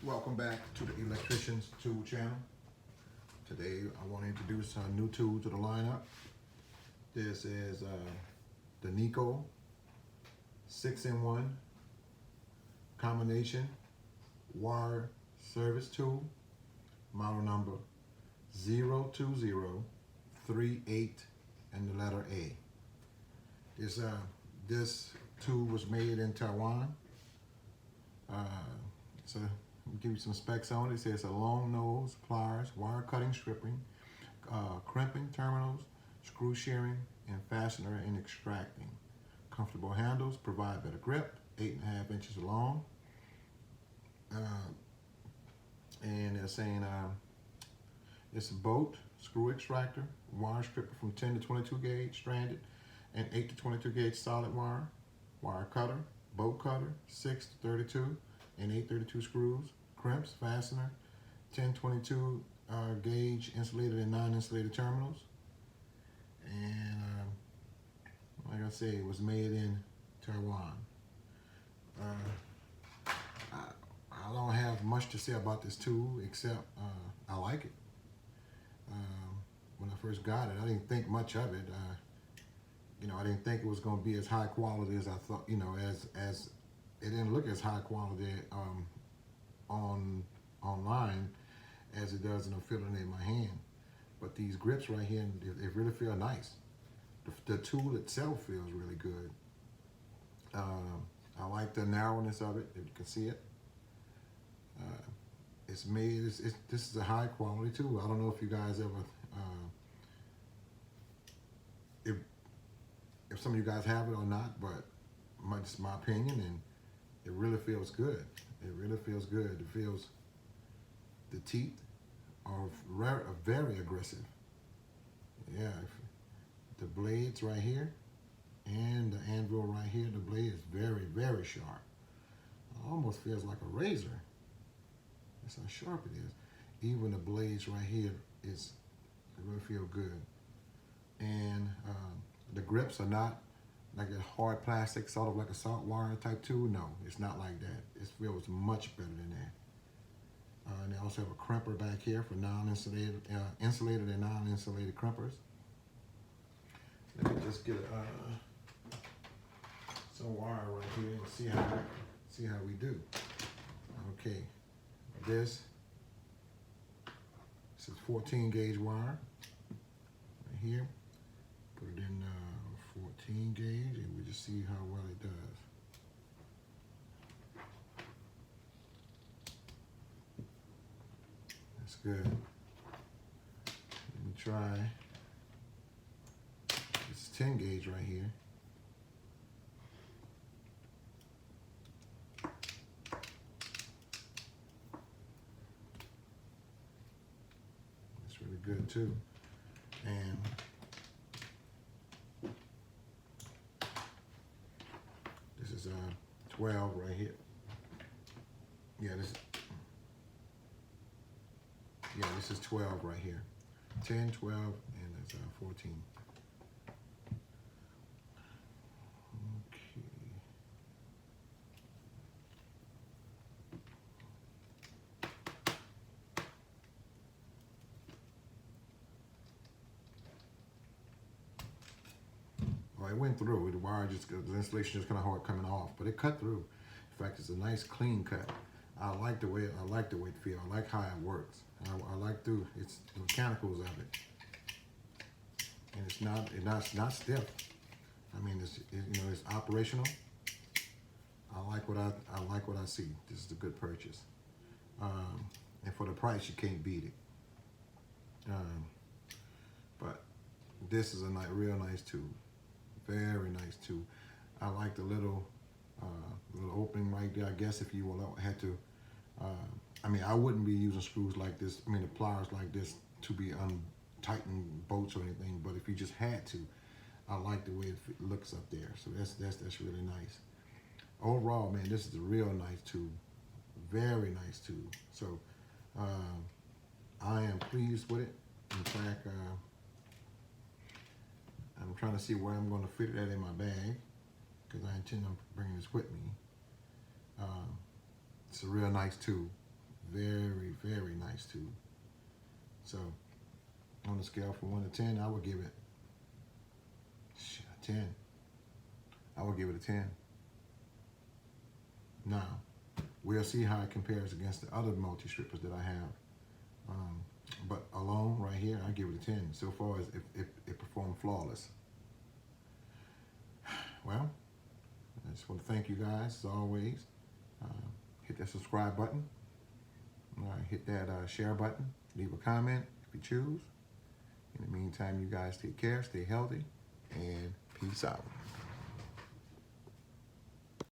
Welcome back to the Electrician's Tool Channel. Today I want to introduce a new tool to the lineup. This is the NEIKO 6-in-1 combination wire service tool, model number 02038 and the letter A. This tool was made in Taiwan. So I'll give you some specs on it. It says a long nose, pliers, wire cutting, stripping, crimping terminals, screw shearing, and fastener and extracting. Comfortable handles, provide better grip, 8.5 inches long. And they're saying it's a bolt, screw extractor, wire stripper from 10 to 22 gauge stranded, and 8 to 22 gauge solid wire, wire cutter, bolt cutter, 6 to 32 and 832 screws, crimps, fastener, 1022 gauge insulated and non-insulated terminals. And like I say, it was made in Taiwan. I don't have much to say about this tool except I like it. When I first got it, I didn't think much of it. I didn't think it was going to be as high quality as I thought. As it didn't look as high quality online as it does in a feeling in my hand. But these grips right here, they really feel nice. The tool itself feels really good. I like the narrowness of it, if you can see it. It's made, this is a high quality tool. I don't know if you guys ever, if some of you guys have it or not, but it's my opinion, and it really feels good. It really feels good. It feels, the teeth are very aggressive. Yeah, the blades right here and the anvil right here, the blade is very sharp. It almost feels like a razor. That's how sharp it is. Even the blades right here they really feel good. And the grips are not like a hard plastic, sort of like a salt wire type tool. No, it's not like that. It feels much better than that. And they also have a crimper back here for non-insulated, insulated and non-insulated crimpers. Let me just get some wire right here and see how we do. Okay, this is 14 gauge wire right here. Put it in 14 gauge and we just see how well it does. That's good. Let me try. This is 10 gauge right here. It's really good too. And this is 12 right here. This is 12 right here. 10, 12, and that's 14. Okay. Well, it went through. The wire the insulation just kind of hard coming off, but it cut through. In fact, it's a nice clean cut. I like the way it feels. I like how it works. I like the mechanicals of it, and it's not stiff. I mean, it's operational. I like what I see. This is a good purchase, and for the price, you can't beat it. But this is a real nice tool, very nice tool. I like the little opening right there. I guess if you had to. I wouldn't be using screws like this, the pliers like this to be untighten bolts or anything, but if you just had to, I like the way it looks up there. So that's really nice. Overall, man, this is a real nice tool. Very nice tool. So I am pleased with it. In fact, I'm trying to see where I'm going to fit it in my bag, because I intend on bringing this with me. It's a real nice tool. Very, very nice tube. So on a scale from 1 to 10, I would give it a 10. I would give it a 10. Now, we'll see how it compares against the other multi-strippers that I have. But alone, right here, I give it a 10. So far as it performed flawless. Well, I just want to thank you guys, as always. Hit that subscribe button. Hit that share button. Leave a comment if you choose. In the meantime, you guys take care, stay healthy, and peace out.